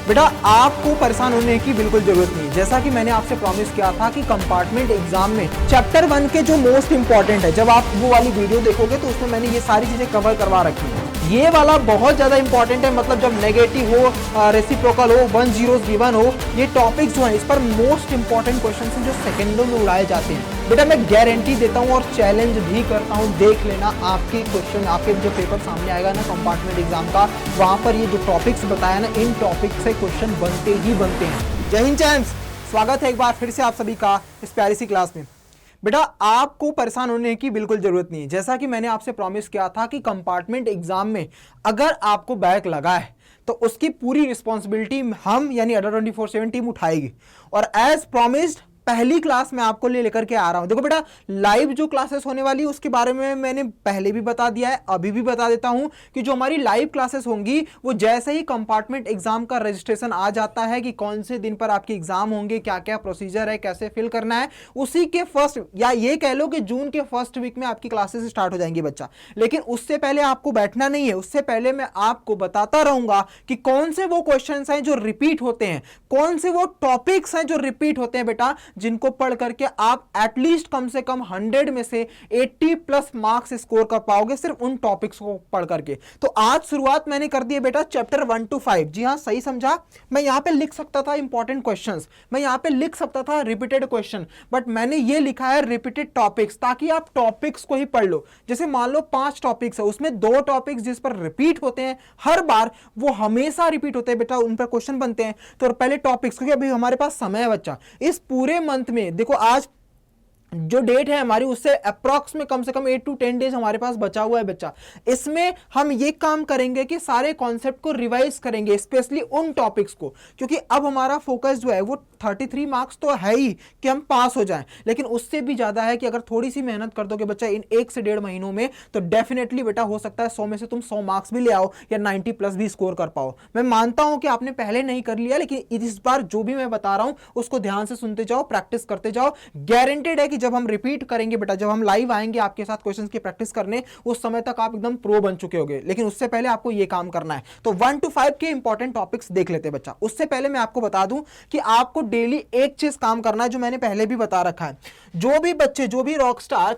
बेटा आपको परेशान होने की बिल्कुल जरूरत नहीं। जैसा कि मैंने आपसे प्रॉमिस किया था कि कंपार्टमेंट एग्जाम में चैप्टर 1 के जो मोस्ट इंपॉर्टेंट है, जब आप वो वाली वीडियो देखोगे तो उसमें मैंने ये सारी चीजें कवर करवा रखी है। ये वाला बहुत ज्यादा इंपॉर्टेंट है, मतलब जब नेगेटिव हो, रेसिप्रोकल हो, 1 zeros गिवन हो, ये टॉपिक्स जो है इस पर मोस्ट इंपॉर्टेंट क्वेश्चन हैं जो सेकंडों में उड़ाए जाते हैं। बेटा मैं गारंटी देता हूँ और चैलेंज भी करता हूँ, देख लेना आपके क्वेश्चन, आपके जो पेपर सामने आएगा ना कंपार्टमेंट एग्जाम का, वहां पर ये जो टॉपिक्स बताया ना, इन टॉपिक्स से क्वेश्चन बनते ही बनते हैं। जय हिंद चैम्प्स, स्वागत है एक बार फिर से आप सभी का इस प्यारी सी क्लास में। बेटा आपको परेशान होने की बिल्कुल जरूरत नहीं है। जैसा कि मैंने आपसे प्रॉमिस किया था कि कंपार्टमेंट एग्जाम में अगर आपको बैक लगा है तो उसकी पूरी रिस्पॉन्सिबिलिटी हम यानी अडर 24/7 टीम उठाएगी। और एज प्रॉमिस्ड पहली क्लास में आपको लेकर के आ रहा हूं। देखो बेटा, लाइव जो क्लासेस होने वाली उसके बारे में मैंने पहले भी बता दिया है, अभी भी बता देता हूं कि जो हमारी लाइव क्लासेस होंगी वो जैसे ही कंपार्टमेंट एग्जाम का रजिस्ट्रेशन आ जाता है कि कौन से दिन पर आपके एग्जाम होंगे, क्या क्या प्रोसीजर है, कैसे फिल करना है, उसी के फर्स्ट या ये कह लो कि जून के फर्स्ट वीक में आपकी क्लासेस स्टार्ट हो जाएंगी बच्चा। लेकिन उससे पहले आपको बैठना नहीं है, उससे पहले मैं आपको बताता रहूंगा कि कौन से वो क्वेश्चन हैं जो रिपीट होते हैं, कौन से वो टॉपिक्स हैं जो रिपीट होते हैं बेटा, जिनको पढ़ करके आप एटलीस्ट कम से कम 100 में से 80+ मार्क्स स्कोर कर पाओगे सिर्फ उन टॉपिक्स को पढ़ करके। तो आज शुरुआत मैंने कर दी है बेटा चैप्टर 1 to 5। जी हां, सही समझा। मैं यहां पे लिख सकता था इंपॉर्टेंट क्वेश्चंस, मैं यहां पे लिख सकता था रिपीटेड क्वेश्चन, बट मैंने ये लिखा है रिपीटेड टॉपिक्स, ताकि आप टॉपिक्स को ही पढ़ लो। जैसे मान लो 5 टॉपिक्स है, उसमें 2 टॉपिक्स जिस पर रिपीट होते हैं हर बार, वो हमेशा रिपीट होते हैं बेटा, उन पर क्वेश्चन बनते हैं। तो पहले टॉपिक्स, क्योंकि अभी हमारे पास समय है बच्चा, इस पूरे मंथ में देखो आज जो डेट है हमारी उससे अप्रॉक्स में कम से कम 8 to 10 डेज हमारे पास बचा हुआ है बच्चा। इसमें हम ये काम करेंगे कि सारे कॉन्सेप्ट को रिवाइज करेंगे, स्पेशली उन टॉपिक्स को, क्योंकि अब हमारा फोकस जो है वो 33 मार्क्स तो है ही कि हम पास हो जाएं, लेकिन उससे भी ज्यादा है कि अगर थोड़ी सी मेहनत कर दोगे बच्चा इन 1 से 1.5 महीनों में, तो डेफिनेटली बेटा हो सकता है 100 में से तुम 100 मार्क्स भी ले आओ या 90+ भी स्कोर कर पाओ। मैं मानता हूं कि आपने पहले नहीं कर लिया, लेकिन इस बार जो भी मैं बता रहा हूं उसको ध्यान से सुनते जाओ, प्रैक्टिस करते जाओ। गारंटेड है कि जब हम रिपीट करेंगे बेटा, जब हम लाइव आएंगे आपके साथ क्वेश्चंस की प्रैक्टिस करने, उस समय तक आप एकदम प्रो बन चुके होंगे। लेकिन उससे पहले आपको यह काम करना है। तो 1 to 5 के इंपॉर्टेंट टॉपिक्स देख लेते हैं बच्चा। उससे पहले मैं आपको बता दूं कि आपको डेली एक चीज काम करना है जो मैंने पहले भी बता रखा है। जो भी बच्चे, जो भी रॉक स्टार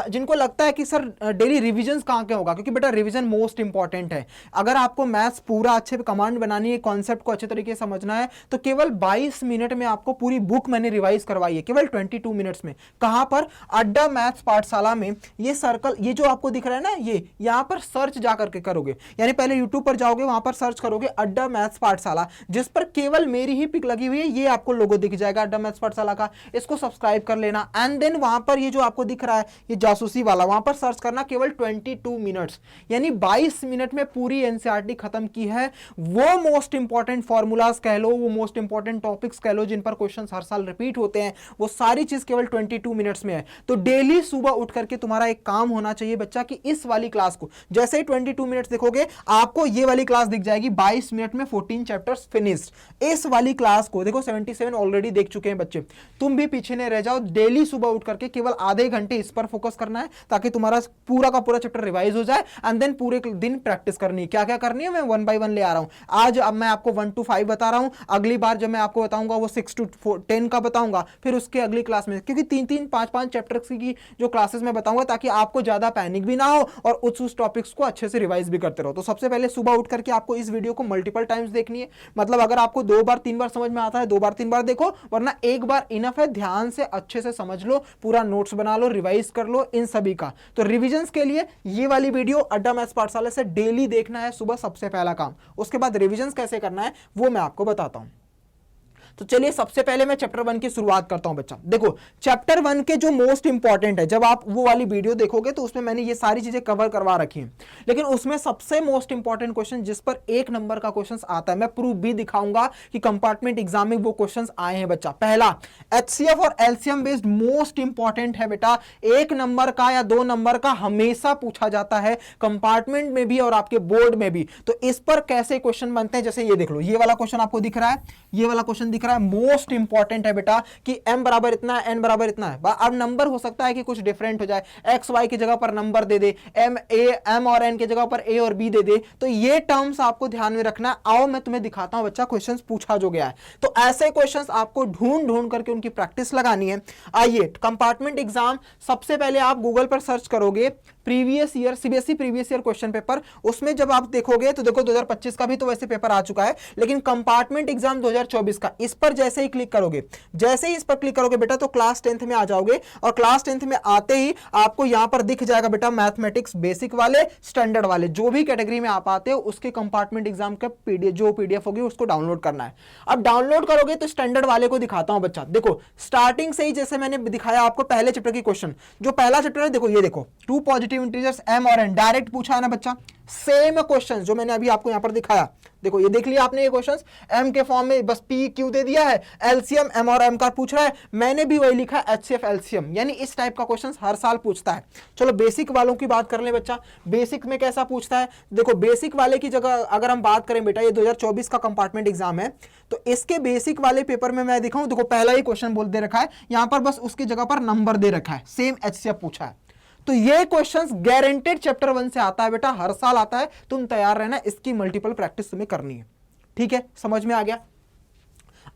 जिनको लगता है कि सर डेली रिविजन कहां के होगा, क्योंकि बेटा रिवीजन मोस्ट इंपॉर्टेंट है। अगर आपको मैथ्स पूरा अच्छे कमांड बनानी है, कॉन्सेप्ट को अच्छे तरीके से समझना है, तो केवल 22 मिनट में आपको पूरी बुक मैंने रिवाइज करवाई है, केवल 22 मिनट्स में। कहां पर? अड्डा मैथ्स पाठशाला में। ये सर्कल, ये जो आपको दिख रहा है ना, ये यहां पर सर्च जा करके करोगे, यानी पहले यूट्यूब पर जाओगे, वहां पर सर्च करोगे अड्डा मैथ्स पाठशाला, जिस पर केवल मेरी ही पिक लगी हुई है। ये आपको लोगो दिख जाएगा अड्डा मैथ्स पाठशाला का, इसको सब्सक्राइब कर लेना। एंड देन वहां पर ये जो आपको दिख रहा है ये जासूसी वाला, वहां पर सर्च करना, केवल 22 मिनट्स यानी 22 मिनट में पूरी एनसीईआरटी खत्म की है। वो मोस्ट इंपॉर्टेंट फॉर्मूलाज कह लो, वो मोस्ट इंपॉर्टेंट टॉपिक्स कह लो जिन पर क्वेश्चंस हर साल रिपीट होते हैं, वो सारी चीज केवल 22 मिनट्स में है। तो डेली सुबह उठ करके तुम्हारा एक काम होना चाहिए बच्चा कि इस वाली क्लास को जैसे ही 22 मिनट्स देखोगे, आपको ये वाली क्लास दिख जाएगी 22 मिनट में 14 चैप्टर्स फिनिश्ड। इस वाली क्लास को देखो 77 ऑलरेडी देख चुके हैं बच्चे, तुम भी पीछे नहीं रह जाओ। डेली सुबह उठ करके केवल आधे घंटे इस पर फोकस करना है, ताकि तुम्हारा पूरा का पूरा चैप्टर रिवाइज हो जाए। एंड देन पूरे दिन प्रैक्टिस करनी है। क्या क्या करनी है मैं 1 by 1 ले आ रहा हूं। आज अब मैं आपको 1 to 5 बता रहा हूं, अगली बार जब मैं आपको बताऊंगा वो 6 to 10 का बताऊंगा, फिर उसके अगली क्लास में, क्योंकि 3-3, 5-5 चैप्टर्स की जो क्लासेस में बताऊंगा, ताकि आपको ज्यादा पैनिक भी ना हो और उस टॉपिक्स को अच्छे से रिवाइज भी करते रहो। तो सबसे पहले सुबह उठ करके आपको इस वीडियो को मल्टीपल टाइम्स देखनी है। मतलब अगर आपको 2 बार 3 बार समझ में आता है, 2 बार 3 बार देखो, वरना एक बार इनफ है। ध्यान से अच्छे से समझ लो, पूरा नोट्स बना लो, रिवाइज कर लो इन सभी का। तो रिविजन्स के लिए ये वाली वीडियो अड्डा मैथ्स पाठशाला से डेली देखना है सुबह, सबसे पहला काम। उसके बाद रिविजन्स कैसे करना है वो मैं आपको बताता हूं। तो चलिए सबसे पहले मैं चैप्टर 1 की शुरुआत करता हूं बच्चा। देखो चैप्टर 1 के जो मोस्ट इंपॉर्टेंट है, जब आप वो वाली वीडियो देखोगे तो उसमें मैंने ये सारी चीजें कवर करवा रखी हैं, लेकिन उसमें सबसे मोस्ट इंपॉर्टेंट क्वेश्चन जिस पर 1 नंबर का क्वेश्चन आता है, मैं प्रूफ भी दिखाऊंगा कि कंपार्टमेंट एग्जाम में वो क्वेश्चन आए हैं बच्चा। पहला एचसीएफ और एलसीएम बेस्ड मोस्ट इंपॉर्टेंट है बेटा, 1 नंबर का या 2 नंबर का हमेशा पूछा जाता है, कंपार्टमेंट में भी और आपके बोर्ड में भी। तो इस पर कैसे क्वेश्चन बनते हैं, जैसे ये देख लो, ये वाला क्वेश्चन आपको दिख रहा है, ये वाला क्वेश्चन दिख रहा है, मोस्ट इंपॉर्टेंट है बेटा कि m बराबर इतना है, n बराबर इतना है। अब नंबर हो सकता है कि कुछ डिफरेंट हो जाए, x y की जगह पर नंबर दे दे, m और n की जगह पर a और b दे दे, तो ये टर्म्स आपको ध्यान में रखना है। आओ मैं तुम्हें दिखाता हूं बच्चा क्वेश्चंस पूछा जो गया है। तो ऐसे क्वेश्चंस आपको ढूंढ ढूंढ करके उनकी प्रैक्टिस लगानी है। आइए, कंपार्टमेंट एग्जाम, सबसे पहले आप गूगल पर सर्च करोगे previous year CBSE previous year question paper, उसमें जब आप देखोगे तो देखो 2025 का भी तो वैसे पेपर आ चुका है, लेकिन कंपार्टमेंट एग्जाम 2024 का, इस पर जैसे ही क्लिक करोगे, जैसे ही इस पर क्लिक करोगे बेटा तो क्लास 10th में आ जाओगे, और क्लास 10th में आते ही आपको यहां पर दिख जाएगा बेटा मैथमेटिक्स बेसिक वाले, स्टैंडर्ड वाले, जो भी कैटेगरी में आप आते हो उसके कंपार्टमेंट एग्जाम का पीडीएफ होगी उसको डाउनलोड करना है। अब डाउनलोड करोगे तो स्टैंडर्ड वाले को दिखाता हूं बच्चा। देखो स्टार्टिंग से ही जैसे मैंने दिखाया आपको पहले चैप्टर की क्वेश्चन, जो पहला चैप्टर है देखो, ये देखो टू पॉजिटिव इंटीजर्स m और n, डायरेक्ट पूछा है ना बच्चा, सेम क्वेश्चन जो मैंने अभी आपको यहां पर दिखाया, देखो ये देख लिया आपने ये क्वेश्चंस, m के फॉर्म में बस p q दे दिया है, एलसीएम m और m का पूछ रहा है, मैंने भी वही लिखा HCF एलसीएम, यानी इस टाइप का क्वेश्चंस हर साल पूछता है। चलो बेसिक वालों की बात कर ले बच्चा, बेसिक में कैसा पूछता है, देखो बेसिक वाले की जगह अगर हम बात करें बेटा, ये 2024 का कंपार्टमेंट एग्जाम है, तो इसके बेसिक वाले पेपर में मैं दिखाऊं, देखो पहला ही क्वेश्चन बोल दे रखा है, यहां पर बस उसकी जगह पर नंबर दे रखा है, सेम HCF पूछा है। तो ये क्वेश्चंस गारंटेड चैप्टर 1 से आता है बेटा, हर साल आता है, तुम तैयार रहना, इसकी मल्टीपल प्रैक्टिस तुम्हें करनी है। ठीक है, समझ में आ गया।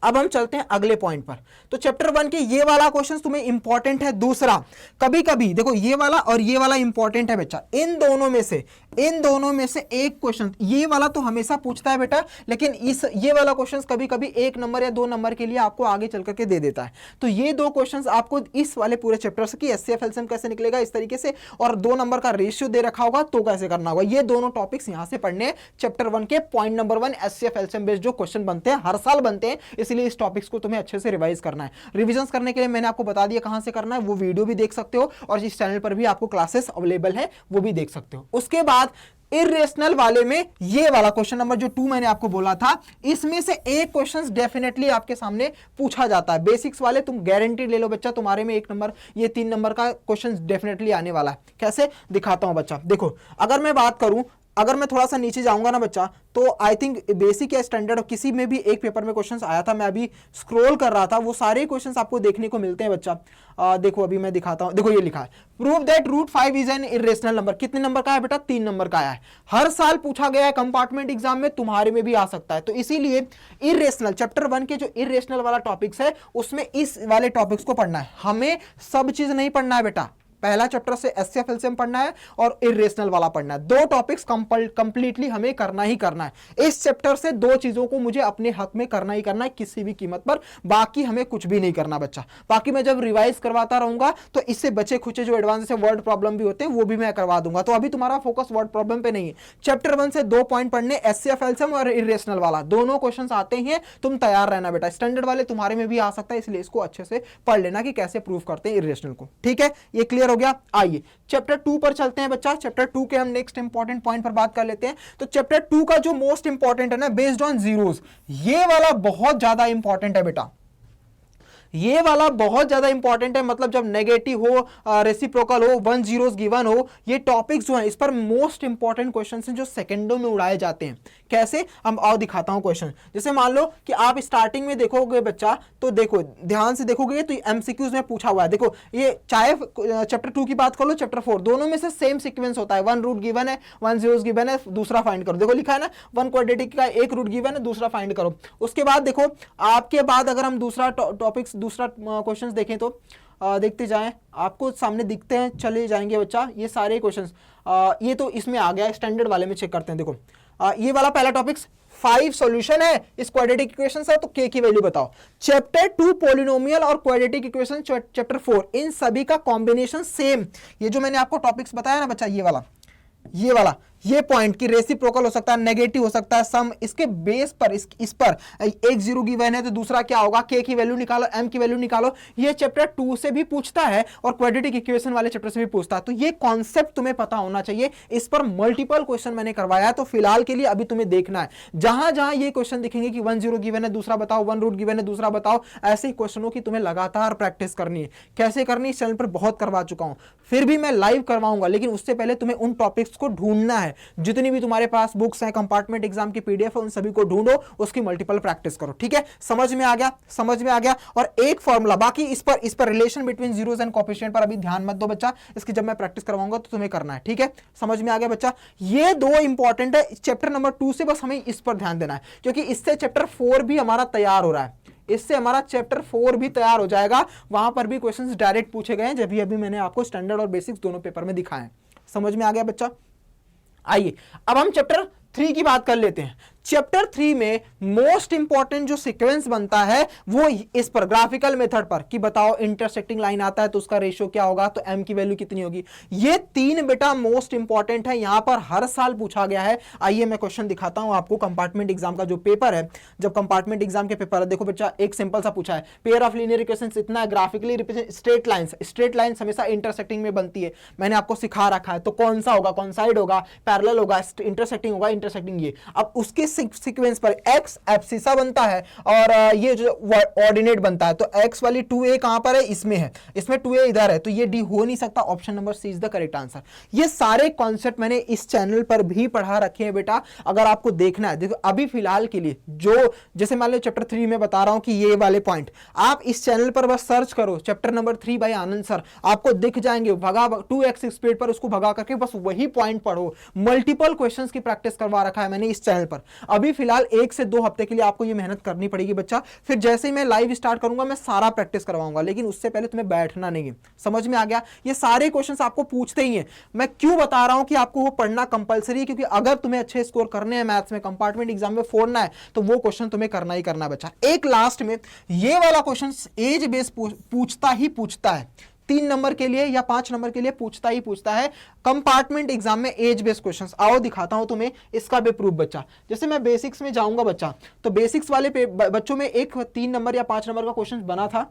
अब हम चलते हैं अगले पॉइंट पर। तो चैप्टर 1 के ये वाला क्वेश्चन तुम्हें इंपॉर्टेंट है। दूसरा, कभी कभी देखो ये वाला और ये वाला इंपॉर्टेंट है बच्चा, इन दोनों में से एक क्वेश्चन, ये वाला तो हमेशा पूछता है बेटा, लेकिन ये वाला क्वेश्चन कभी कभी 1 नंबर या 2 नंबर के लिए आपको आगे चल करके दे देता है। तो ये दो क्वेश्चन आपको इस वाले पूरे चैप्टर से कि HCF एलसीएम कैसे निकलेगा इस तरीके से, और 2 नंबर का रेशियो दे रखा होगा तो कैसे करना होगा, ये दोनों टॉपिक्स यहां से पढ़ने चैप्टर 1 के point number 1 HCF LCM based जो क्वेश्चन बनते हैं, हर साल बनते हैं, इसलिए इस टॉपिक्स को तुम्हें अच्छे से रिवाइज करना है। रिविजन करने के लिए मैंने आपको बता दिया कहां से करना है, वो वीडियो भी देख सकते हो, और इस चैनल पर भी आपको क्लासेस अवेलेबल है, वो भी देख सकते हो। उसके बाद इरेशनल वाले में ये वाला क्वेश्चन नंबर जो 2 मैंने आपको बोला था, इसमें से एक क्वेश्चन डेफिनेटली आपके सामने पूछा जाता है। बेसिक्स वाले तुम गारंटी ले लो बच्चा, तुम्हारे में 1 नंबर, ये 3 नंबर का क्वेश्चन डेफिनेटली आने वाला है। कैसे दिखाता हूं बच्चा, देखो अगर मैं बात करूं, अगर मैं थोड़ा सा नीचे जाऊंगा ना बच्चा, तो आई थिंक बेसिक या स्टैंडर्ड किसी में भी एक पेपर में क्वेश्चंस आया था, मैं अभी स्क्रॉल कर रहा था, वो सारे क्वेश्चंस आपको देखने को मिलते हैं बच्चा। देखो अभी मैं दिखाता हूं, देखो ये लिखा है, prove that root 5 is an irrational number. कितने नंबर का है बेटा, 3 नंबर का आया है, हर साल पूछा गया है कंपार्टमेंट एग्जाम में, तुम्हारे में भी आ सकता है। तो इसीलिए इरेशनल चैप्टर 1 के जो इरेशनल वाला टॉपिक्स है, उसमें इस वाले टॉपिक्स को पढ़ना है, हमें सब चीज नहीं पढ़ना है बेटा। पहला चैप्टर से HCF एलसीएम पढ़ना है और इरेशनल वाला पढ़ना है, 2 टॉपिक्स कंप्लीटली हमें करना ही करना है। इस चैप्टर से 2 चीजों को मुझे अपने हक में करना ही करना है, किसी भी कीमत पर, बाकी हमें कुछ भी नहीं करना बच्चा। बाकी मैं जब रिवाइज करवाता रहूंगा तो इससे बचे खुचे जो एडवांस से वर्ड प्रॉब्लम भी होते हैं वो भी मैं करवा दूंगा। तो अभी तुम्हारा फोकस वर्ड प्रॉब्लम पे नहीं है, चैप्टर 1 से 2 पॉइंट पढ़ने, HCF एलसीएम और इरेशनल वाला, दोनों क्वेश्चन आते हैं, तुम तैयार रहना बेटा। स्टैंडर्ड वाले तुम्हारे में भी आ सकता है, इसलिए इसको अच्छे से पढ़ लेना कि कैसे प्रूव करते हैं इरेशनल को। ठीक है, ये क्लियर हो गया। आइए चैप्टर 2 पर चलते हैं बच्चा। चैप्टर 2 के हम नेक्स्ट इंपॉर्टेंट पॉइंट पर बात कर लेते हैं। तो चैप्टर 2 का जो मोस्ट इंपॉर्टेंट है ना, बेस्ड ऑन जीरोस, ये वाला बहुत ज्यादा इंपॉर्टेंट है बेटा, ये वाला बहुत ज्यादा इंपॉर्टेंट है। मतलब जब नेगेटिव हो, रेसिप्रोकल हो, 1 जीरोस गिवन हो, ये टॉपिक्स जो हैं इस पर मोस्ट इंपॉर्टेंट क्वेश्चंस हैं जो सेकंडों में उड़ाए जाते हैं। कैसे, हम और दिखाता हूं क्वेश्चन। जैसे मान लो कि आप स्टार्टिंग में देखोगे बच्चा, तो देखो ध्यान से देखोगे तो MCQs में पूछा हुआ है। देखो ये चाहे चैप्टर 2 की बात कर लो, चैप्टर 4, दोनों में से सेम सीक्वेंस होता है। 1 रूट गिवन है, 1 जीरोस गिवन है, दूसरा फाइंड करो। देखो लिखा है ना, 1 क्वाड्रेटिक का 1 रूट गिवन है, दूसरा फाइंड करो। उसके बाद देखो, आपके बाद अगर हम दूसरा टॉपिक्स, दूसरा क्वेश्चंस देखें तो देखते जाएं, आपको सामने दिखते हैं, चले जाएंगे बच्चा। ये सारे क्वेश्चंस, ये तो इसमें आ गया, स्टैंडर्ड वाले में चेक करते हैं। देखो ये वाला पहला टॉपिक्स 5 सॉल्यूशन है इस क्वाड्रेटिक इक्वेशन से, तो k की वैल्यू बताओ। चैप्टर 2 पॉलिनोमियल और क्वाड्रेटिक इक्वेशन, चैप्टर 4, इन सभी का कॉम्बिनेशन सेम। ये जो मैंने आपको टॉपिक्स बताया ना बच्चा, ये वाला ये पॉइंट की रेसिप्रोकल हो सकता है, नेगेटिव हो सकता है, सम, इसके बेस पर इस पर 1 जीरो गिवन है तो दूसरा क्या होगा, k की वैल्यू निकालो, m की वैल्यू निकालो। ये चैप्टर 2 से भी पूछता है और क्वाड्रेटिक इक्वेशन वाले चैप्टर से भी पूछता है। तो ये कॉन्सेप्ट तुम्हें पता होना चाहिए। इस पर मल्टीपल क्वेश्चन मैंने करवाया है, तो फिलहाल के लिए अभी तुम्हें देखना है, जहां जहां ये क्वेश्चन दिखेंगे कि 1 जीरो गिवन है दूसरा बताओ, 1 रूट गिवन है दूसरा बताओ, ऐसे क्वेश्चनों की तुम्हें लगातार प्रैक्टिस करनी है। कैसे करनी, इस चैनल पर बहुत करवा चुका हूं, फिर भी मैं लाइव करवाऊंगा, लेकिन उससे पहले तुम्हें उन टॉपिक्स को ढूंढना है है, जितनी भी तुम्हारे पास बुक्स हैं, कंपार्टमेंट एग्जाम की पीडीएफ है, उन सभी को ढूंढो, उसकी मल्टीपल प्रैक्टिस करो। ठीक है, समझ में आ गया, समझ में आ गया। और एक फॉर्मूला बाकी इस पर relation between zeros and coefficient पर अभी ध्यान मत दो बच्चा, इसकी जब मैं प्रैक्टिस करवाऊंगा तो तुम्हें करना है। ठीक है, समझ में आ गया बच्चा। ये दो इंपॉर्टेंट है चैप्टर नंबर 2 से, बस हमें इस पर ध्यान देना है, क्योंकि इससे चैप्टर 4 भी हमारा तैयार हो रहा है, इससे हमारा चैप्टर 4 भी तैयार हो जाएगा। वहां पर भी क्वेश्चंस डायरेक्ट पूछे गए हैं, जब भी अभी मैंने आपको स्टैंडर्ड और बेसिक्स दोनों पेपर में दिखाए हैं। समझ में आ गया बच्चा। आइए अब हम चैप्टर 3 की बात कर लेते हैं। चैप्टर 3 में मोस्ट इंपॉर्टेंट जो सीक्वेंस बनता है वो इस पर ग्राफिकल मेथड पर, कि बताओ इंटरसेक्टिंग लाइन आता है तो उसका रेशियो क्या होगा, तो m की वैल्यू कितनी होगी। ये 3 बेटा मोस्ट इंपॉर्टेंट है, यहां पर हर साल पूछा गया है। आइए मैं क्वेश्चन दिखाता हूं आपको। कंपार्टमेंट एग्जाम का जो पेपर है, जब कंपार्टमेंट एग्जाम के पेपर है, देखो बच्चा एक सिंपल सा पूछा है, पेयर ऑफ लीनियर इक्वेशंस इतना graphically represent straight lines, straight lines हमेशा इंटरसेक्टिंग में बनती है, मैंने आपको सिखा रखा है, तो कौन सा होगा, कौन साइड होगा, पैरेलल होगा, इंटरसेक्टिंग होगा, इंटरसेक्टिंग। ये अब उसके सीक्वेंस पर x एब्सिसा बनता है और ये जो ऑर्डिनेट बनता है, तो x वाली 2a कहां पर है, इसमें है, इसमें 2a इधर है, तो ये d हो नहीं सकता। Option number C is the correct answer. ये सारे कॉन्सेप्ट मैंने इस चैनल पर भी पढ़ा रखे हैं बेटा, अगर आपको देखना है। देखो अभी फिलहाल के लिए जो, जैसे मान लो चैप्टर 3 में बता रहा हूं कि ये वाले पॉइंट, आप इस चैनल पर बस सर्च करो चैप्टर नंबर 3 बाय आनंद सर, आपको दिख जाएंगे, भगा 2x स्पीड पर उसको भगा करके बस वही पॉइंट पढ़ो। मल्टीपल क्वेश्चंस की प्रैक्टिस करवा रखा है मैंने इस चैनल पर। अभी फिलहाल 1 से 2 हफ्ते के लिए आपको ये मेहनत करनी पड़ेगी बच्चा, फिर जैसे ही मैं लाइव स्टार्ट करूंगा मैं सारा प्रैक्टिस करवाऊंगा, लेकिन उससे पहले तुम्हें बैठना नहीं है। समझ में आ गया। ये सारे क्वेश्चंस आपको पूछते ही हैं। मैं क्यों बता रहा हूं कि आपको वो पढ़ना कंपलसरी है, क्योंकि अगर तुम्हें अच्छे स्कोर करने हैं मैथ्स में, कंपार्टमेंट एग्जाम में फोड़ना है, तो वो क्वेश्चन तुम्हें करना ही करना है बच्चा। एक लास्ट में ये वाला क्वेश्चन एज बेस पूछता ही पूछता है, 3 नंबर के लिए या 5 नंबर के लिए पूछता ही पूछता है कंपार्टमेंट एग्जाम में एज बेस्ड क्वेश्चंस। आओ दिखाता हूं तुम्हें इसका भी प्रूफ बच्चा। जैसे मैं बेसिक्स में जाऊंगा बच्चा, तो बेसिक्स वाले बच्चों में एक 3 नंबर या 5 नंबर का क्वेश्चन बना था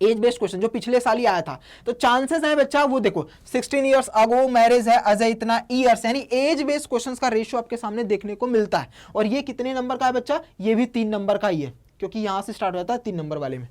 एज बेस्ड क्वेश्चन, जो पिछले साल ही आया था। तो चांसेस है बच्चा, वो देखो 16 इयर्स अगो मैरिज है, अजय इतना ईयर्स, यानी एज बेस्ड क्वेश्चंस का रेशियो आपके सामने देखने को मिलता है। और ये कितने नंबर का है बच्चा, ये भी 3 नंबर का ही है, क्योंकि यहां से स्टार्ट होता है 3 नंबर वाले में।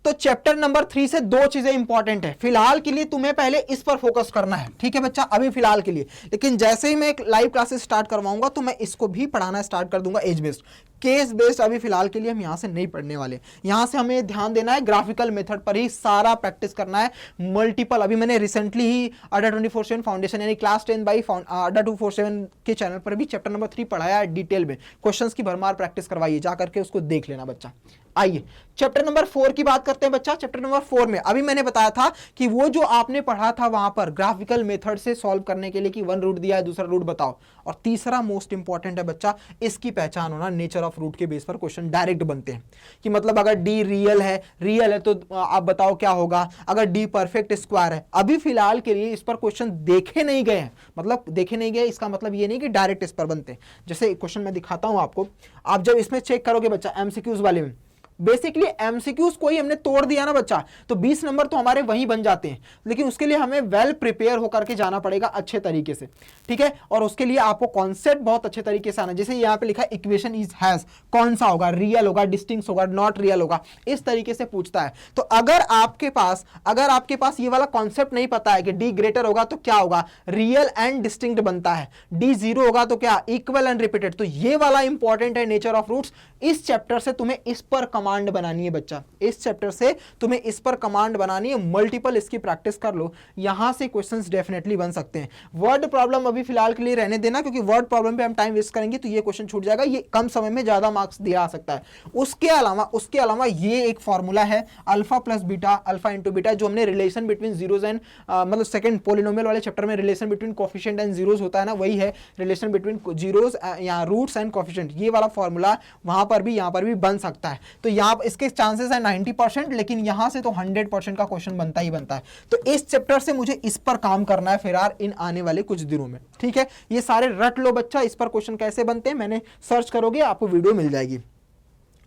तो चैप्टर नंबर 3 से 2 चीजें इंपॉर्टेंट है। फिलहाल के लिए तुम्हें पहले इस पर फोकस करना है, ठीक है बच्चा, अभी फिलहाल के लिए। लेकिन जैसे ही मैं एक लाइव क्लासेस स्टार्ट करवाऊंगा तो मैं इसको भी पढ़ाना स्टार्ट कर दूंगा एज बेस्ड। केस बेस्ड अभी फिलहाल के लिए हम यहां से नहीं पढ़ने वाले। यहां से हमें ध्यान देना है ग्राफिकल मेथड पर ही सारा प्रैक्टिस करना है। मल्टीपल, अभी मैंने रिसेंटली ही अड्डा 24/7 फाउंडेशन यानी क्लास 10 बाई अड्डा 247 के चैनल पर भी चैप्टर नंबर 3 पढ़ाया है डिटेल में। क्वेश्चंस की भरमार प्रैक्टिस करवाइए, जाकर के उसको देख लेना बच्चा। आइए चैप्टर नंबर 4 की बात करते हैं बच्चा। चैप्टर नंबर 4 में अभी मैंने बताया था कि वो जो आपने पढ़ा था वहां पर ग्राफिकल मेथड से सॉल्व करने के लिए कि 1 रूट दिया है, दूसरा रूट बताओ, और तीसरा मोस्ट इंपॉर्टेंट है बच्चा इसकी पहचान होना। नेचर ऑफ रूट के बेस पर क्वेश्चन डायरेक्ट बनते हैं कि मतलब अगर डी रियल है तो आप बताओ क्या होगा, अगर डी परफेक्ट स्क्वायर है। अभी फिलहाल के लिए इस पर क्वेश्चन देखे नहीं गए हैं, मतलब देखे नहीं गए इसका मतलब ये नहीं कि डायरेक्ट इस पर बनते हैं। जैसे क्वेश्चन मैं दिखाता हूं आपको, आप जब इसमें चेक करोगे बच्चा एमसीक्यूज वाले में, बेसिकली एमसीक्यूज कोई हमने तोड़ दिया ना बच्चा, तो 20 नंबर तो हमारे वहीं बन जाते हैं। लेकिन उसके लिए हमें वेल प्रिपेयर होकर के जाना पड़ेगा अच्छे तरीके से, ठीक है। और उसके लिए आपको कॉन्सेप्ट बहुत अच्छे तरीके से आना। जैसे यहाँ पे लिखा है इक्वेशन इज हैज, कौन सा होगा, रियल होगा, डिस्टिंक्ट होगा, नॉट रियल होगा, इस तरीके से पूछता है। तो अगर आपके पास ये वाला कॉन्सेप्ट नहीं पता है कि डी ग्रेटर होगा तो क्या होगा, रियल एंड डिस्टिंक्ट बनता है, डी जीरो होगा तो क्या, इक्वल एंड रिपीटेड। तो ये वाला इंपॉर्टेंट है नेचर ऑफ रूट्स। इस चैप्टर से तुम्हें इस पर कमांड बनानी है बच्चा, इस चैप्टर से तुम्हें इस पर कमांड बनानी है। मल्टीपल इसकी प्रैक्टिस कर लो, यहां से क्वेश्चंस डेफिनेटली बन सकते हैं। वर्ड प्रॉब्लम अभी फिलहाल के लिए रहने देना, क्योंकि वर्ड प्रॉब्लम पे हम टाइम वेस्ट करेंगे तो ये क्वेश्चन छूट जाएगा, ये कम समय में ज्यादा मार्क्स दिया आ सकता है। उसके अलावा ये एक फॉर्मूला है alpha plus beta, alpha into beta, जो हमने रिलेशन बिटवीन जीरोज एंड मतलब सेकंड पोलिनोमियल वाले चैप्टर में relation between coefficient and zeros होता है ना, वही है रिलेशन बिटवीन जीरोज या रूट्स एंड कोफिशिएंट। ये वाला फॉर्मूला वहां पर भी यहां पर भी बन सकता है। तो यहां इसके चांसेस है 90%, लेकिन यहां से तो 100% का क्वेश्चन बनता ही बनता है। तो इस चैप्टर से मुझे इस पर काम करना है फिलहाल इन आने वाले कुछ दिनों में, ठीक है। ये सारे रट लो बच्चा, इस पर क्वेश्चन कैसे बनते हैं मैंने सर्च करोगे आपको वीडियो मिल जाएगी।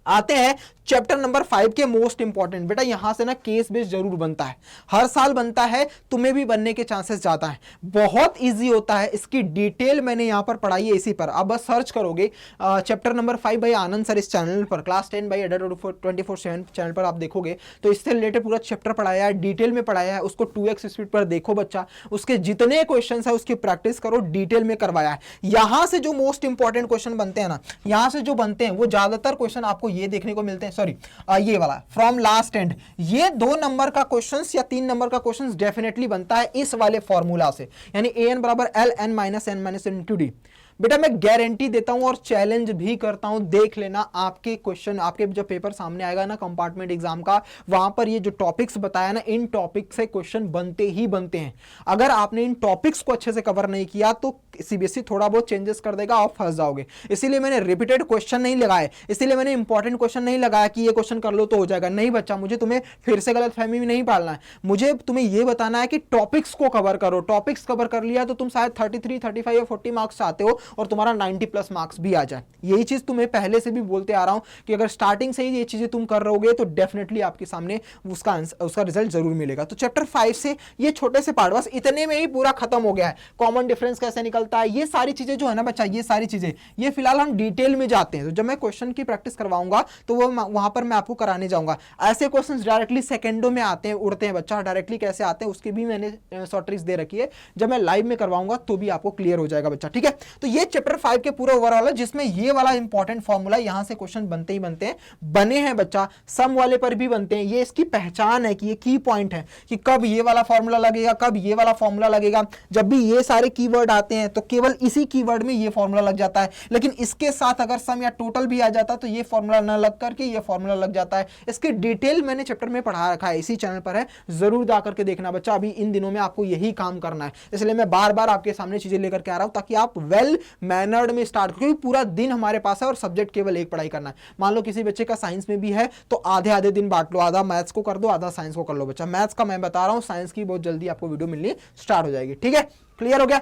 आते हैं चैप्टर नंबर 5 के मोस्ट इंपॉर्टेंट। बेटा यहां से ना केस बेस जरूर बनता है, हर साल बनता है, तुम्हें भी बनने के चांसेस ज्यादा है, बहुत इजी होता है, इसकी डिटेल मैंने यहां पर पढ़ाई है इसी पर। अब बस सर्च करोगे चैप्टर नंबर 5 भाई आनंद सर इस चैनल पर, क्लास 10 बाई अडा 24/7 चैनल पर आप देखोगे तो इससे रिलेटेड पूरा चैप्टर पढ़ाया है, डिटेल में पढ़ाया है, उसको 2x स्पीड पर देखो बच्चा, उसके जितने क्वेश्चन है उसकी प्रैक्टिस करो, डिटेल में करवाया है। यहां से जो मोस्ट इंपॉर्टेंट क्वेश्चन बनते हैं ना, यहां से जो बनते हैं वो ज्यादातर क्वेश्चन आपको ये देखने को मिलते हैं, सॉरी ये वाला फ्रॉम लास्ट एंड, ये 2 नंबर का क्वेश्चंस या 3 नंबर का क्वेश्चंस डेफिनेटली बनता है इस वाले फॉर्मूला से, यानी an बराबर l n minus n minus n into D. बेटा मैं गारंटी देता हूं और चैलेंज भी करता हूं, देख लेना आपके क्वेश्चन, आपके जब पेपर सामने आएगा ना कंपार्टमेंट एग्जाम का, वहां पर ये जो टॉपिक्स बताया ना, इन टॉपिक से क्वेश्चन बनते ही बनते हैं। अगर आपने इन टॉपिक्स को अच्छे से कवर नहीं किया तो सीबीएसई थोड़ा बहुत चेंजेस कर देगा और फंस जाओगे। इसीलिए मैंने रिपीटेड क्वेश्चन नहीं लगाए, इसीलिए मैंने इंपॉर्टेंट क्वेश्चन नहीं लगाया कि ये क्वेश्चन कर लो तो हो जाएगा। नहीं बच्चा, मुझे तुम्हें फिर से गलतफहमी में नहीं पालना है, मुझे तुम्हें यह बताना है कि टॉपिक्स को कवर करो। टॉपिक्स कवर कर लिया तो तुम शायद 33, 35 या 40 मार्क्स आते हो और तुम्हारा 90+ मार्क्स भी आ जाए। यही चीज तुम्हें पहले से भी बोलते आ रहा हूं कि अगर स्टार्टिंग से ही ये चीजें तुम कर रहोगे तो डेफिनेटली आपके सामने उसका रिजल्ट जरूर मिलेगा। तो चैप्टर 5 से ये छोटे से पार्ट, बस इतने में ही पूरा खत्म हो गया है। कॉमन डिफरेंस कैसे निकलता है, ये सारी चीजें जो है ना बच्चा, ये सारी चीजें, ये फिलहाल हम डिटेल में जाते हैं। तो जब मैं क्वेश्चन की प्रैक्टिस करवाऊंगा तो वो वहां पर मैं आपको कराने जाऊंगा। ऐसे क्वेश्चन डायरेक्टली सेकेंडों में आते हैं, उड़ते हैं बच्चा, डायरेक्टली कैसे आते हैं उसकी भी मैंने शॉर्ट ट्रिक्स दे रखी है, जब मैं लाइव में करवाऊंगा तो भी आपको क्लियर हो जाएगा बच्चा, ठीक है। तो ये चैप्टर 5 के पूरा ओवरऑल है, जिसमें ये वाला इंपॉर्टेंट फॉर्मूला, यहां से क्वेश्चन बनते ही बनते हैं, बने हैं बच्चा, सम वाले पर भी बनते हैं। ये इसकी पहचान है कि ये की पॉइंट है कि कब ये वाला फॉर्मूला लगेगा, कब ये वाला फॉर्मूला लगेगा। जब भी ये सारे कीवर्ड आते हैं तो केवल इसी कीवर्ड में ये फॉर्मूला लग जाता है, लेकिन इसके साथ अगर सम या टोटल भी आ जाता तो ये फॉर्मूला न लग करके ये फॉर्मूला लग जाता है। इसकी डिटेल मैंने चैप्टर में पढ़ा रखा है, इसी चैनल पर है, जरूर जा करके देखना बच्चा। अभी इन दिनों में आपको यही काम करना है, इसलिए मैं बार बार आपके सामने चीजें लेकर के आ रहा हूं ताकि आप वेल मैनर्ड में स्टार्ट, क्योंकि पूरा दिन हमारे पास है और सब्जेक्ट केवल एक पढ़ाई करना है। मान लो किसी बच्चे का साइंस में भी है तो आधे आधे दिन बांट लो, आधा मैथ्स को कर दो, आधा साइंस को कर लो बच्चा। मैथ्स का मैं बता रहा हूं, साइंस की बहुत जल्दी आपको वीडियो मिलनी स्टार्ट हो जाएगी, ठीक है। क्लियर हो गया।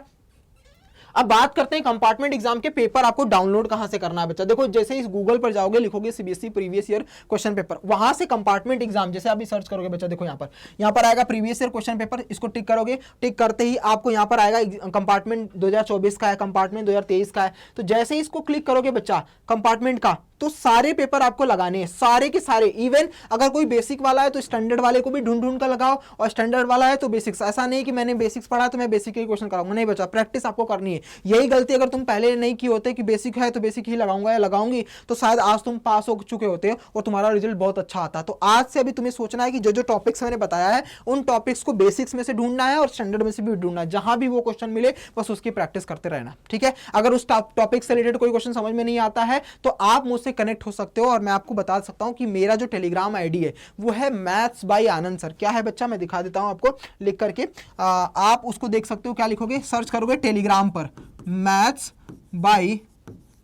अब बात करते हैं कंपार्टमेंट एग्जाम के पेपर आपको डाउनलोड कहां से करना है बच्चा। देखो जैसे इस गूगल पर जाओगे, लिखोगे CBSE previous year question paper, वहां से कंपार्टमेंट एग्जाम जैसे अभी सर्च करोगे बच्चा, देखो यहां पर आएगा प्रीवियस ईयर क्वेश्चन पेपर, इसको टिक करोगे, टिक करते ही आपको यहां पर आएगा कंपार्टमेंट 2024 का है, कंपार्टमेंट 2023 का है। तो जैसे ही इसको क्लिक करोगे बच्चा कंपार्टमेंट का, तो सारे पेपर आपको लगाने हैं, सारे के सारे। इवन अगर कोई बेसिक वाला है तो स्टैंडर्ड वाले को भी ढूंढ ढूंढ कर लगाओ, और स्टैंडर्ड वाला है तो बेसिक्स। ऐसा नहीं कि मैंने बेसिक्स पढ़ा तो मैं बेसिक के क्वेश्चन कराऊंगा, नहीं बच्चा, प्रैक्टिस आपको करनी है। यही गलती अगर तुम पहले नहीं की होते कि बेसिक है तो बेसिक ही लगाऊंगा या लगाऊंगी, तो शायद आज तुम पास हो चुके होते और तुम्हारा रिजल्ट बहुत अच्छा आता। तो आज से अभी तुम्हें सोचना है कि जो जो टॉपिक्स मैंने बताया है उन टॉपिक्स को बेसिक्स में से ढूंढना है और स्टैंडर्ड में से भी ढूंढना है। जहां भी वो क्वेश्चन मिले बस उसकी प्रैक्टिस करते रहना, ठीक है। अगर उस टॉपिक से रिलेटेड कोई क्वेश्चन समझ में नहीं आता है तो आप मुझसे कनेक्ट हो सकते हो, और मैं आपको बता सकता हूं कि मेरा जो टेलीग्राम आईडी है वो है मैथ्स बाय आनंद सर। क्या है बच्चा, मैं दिखा देता हूं आपको लिख करके, आप उसको देख सकते हो। क्या लिखोगे, सर्च करोगे टेलीग्राम पर मैथ्स बाय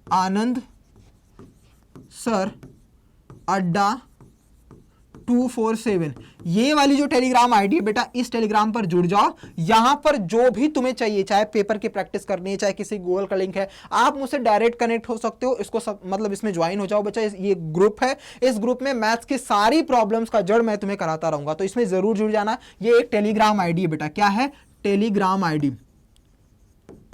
आनंद सर अड्डा 247, ये वाली जो टेलीग्राम आईडी है बेटा, इस टेलीग्राम पर जुड़ जाओ। यहां पर जो भी तुम्हें चाहिए, चाहे पेपर की प्रैक्टिस करनी है, चाहे किसी गूगल का लिंक है, आप मुझसे डायरेक्ट कनेक्ट हो सकते हो। इसको मतलब इसमें ज्वाइन हो जाओ बच्चा। ये ग्रुप है, इस ग्रुप में मैथ्स की सारी प्रॉब्लम्स का जड़ मैं तुम्हें कराता रहूंगा, तो इसमें जरूर जुड़ जाना। ये एक टेलीग्राम आईडी है बेटा, क्या है, टेलीग्राम आईडी,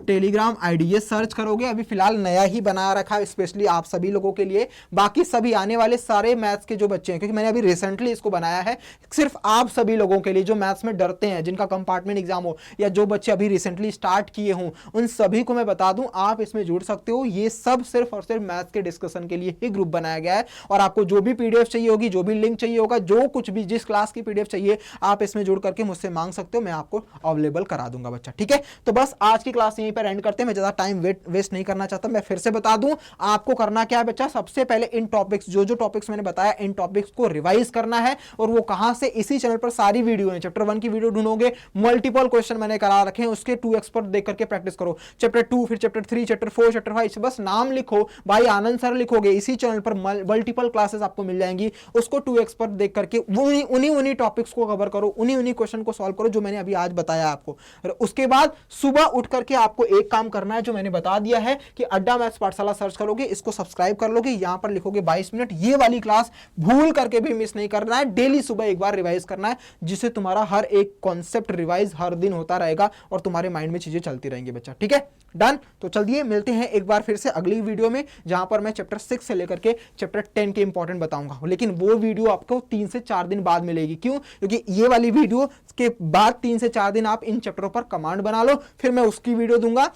टेलीग्राम आईडी ये सर्च करोगे। अभी फिलहाल नया ही बना रखा है स्पेशली आप सभी लोगों के लिए, बाकी सभी आने वाले सारे मैथ्स के जो बच्चे हैं, क्योंकि मैंने अभी रिसेंटली इसको बनाया है सिर्फ आप सभी लोगों के लिए जो मैथ्स में डरते हैं, जिनका कंपार्टमेंट एग्जाम हो, या जो बच्चे अभी रिसेंटली स्टार्ट किए हों, उन सभी को मैं बता दूं आप इसमें जुड़ सकते हो। ये सब सिर्फ और सिर्फ मैथ्स के डिस्कशन के लिए ही ग्रुप बनाया गया है, और आपको जो भी पीडीएफ चाहिए होगी, जो भी लिंक चाहिए होगा, जो कुछ भी जिस क्लास की पीडीएफ चाहिए, आप इसमें जुड़ करके मुझसे मांग सकते हो, मैं आपको अवेलेबल करा दूंगा बच्चा, ठीक है। तो बस आज की क्लास यहीं पर एंड करते हैं, मैं ज्यादा टाइम वेस्ट नहीं करना चाहता। मैं फिर से बता दूं आपको करना क्या है बच्चा, सबसे पहले इन टॉपिक्स, जो जो टॉपिक्स मैंने बताया, इन टॉपिक्स को रिवाइज करना है। और वो कहां से, इसी चैनल पर सारी वीडियो है। चैप्टर 1 की वीडियो ढूंढोगे, मल्टीपल क्वेश्चन मैंने करा रखे हैं, उसके 2x पर देख करके प्रैक्टिस करो। चैप्टर 2, फिर चैप्टर 3, चैप्टर 4, चैप्टर 5, बस नाम लिखो भाई आनंद सर लिखोगे, इसी चैनल पर मल्टीपल क्लासेस आपको मिल जाएंगी। उसको 2x पर देख करके उन्हीं टॉपिक्स को कवर करो, उन्हीं क्वेश्चन को सॉल्व करो जो मैंने अभी आज बताया आपको। उसके बाद सुबह उठ करके आपको आपको एक काम करना है जो मैंने बता दिया है कि अड्डा मैथ्स पाठशाला सर्च करोगे, इसको सब्सक्राइब कर लोगे, यहां पर लिखोगे 22 मिनट, ये वाली क्लास भूल करके भी मिस नहीं करना है, डेली सुबह एक बार रिवाइज करना है, जिससे तुम्हारा हर एक कॉन्सेप्ट रिवाइज हर दिन होता रहेगा और तुम्हारे माइंड में चीजें चलती रहेंगी बच्चा। ठीक है, डन। तो चलिए मिलते हैं एक बार फिर से अगली वीडियो में, जहां पर मैं चैप्टर 6 से लेकर के चैप्टर 10 के इंपॉर्टेंट बताऊंगा, लेकिन वो वीडियो आपको 3 से 4 दिन बाद मिलेगी। क्यों? क्योंकि ये वाली वीडियो के बाद 3 से 4 दिन आप इन चैप्टरों पर कमांड बना लो, फिर मैं उसकी वीडियो दूंगा,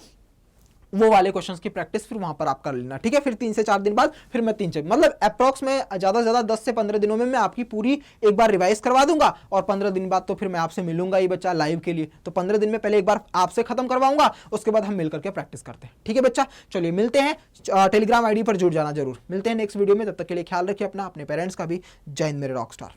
वो वाले क्वेश्चंस की प्रैक्टिस फिर वहां पर आप कर लेना। ठीक है, फिर 3 से 4 दिन बाद फिर मैं 3 मतलब अप्रॉक्स में ज्यादा से ज्यादा 10 से 15 दिनों में मैं आपकी पूरी एक बार रिवाइज करवा दूंगा, और 15 दिन बाद तो फिर मैं आपसे मिलूंगा ही बच्चा लाइव के लिए। तो 15 दिन में पहले एक बार आपसे खत्म करवाऊंगा, उसके बाद हम मिलकर के प्रैक्टिस करते हैं। ठीक है बच्चा, चलिए मिलते हैं, टेलीग्राम आईडी पर जुड़ जाना जरूर। मिलते हैं नेक्स्ट वीडियो में, तब तक के लिए ख्याल रखिए अपना, अपने पेरेंट्स का भी। जय हिंद मेरे रॉक स्टार।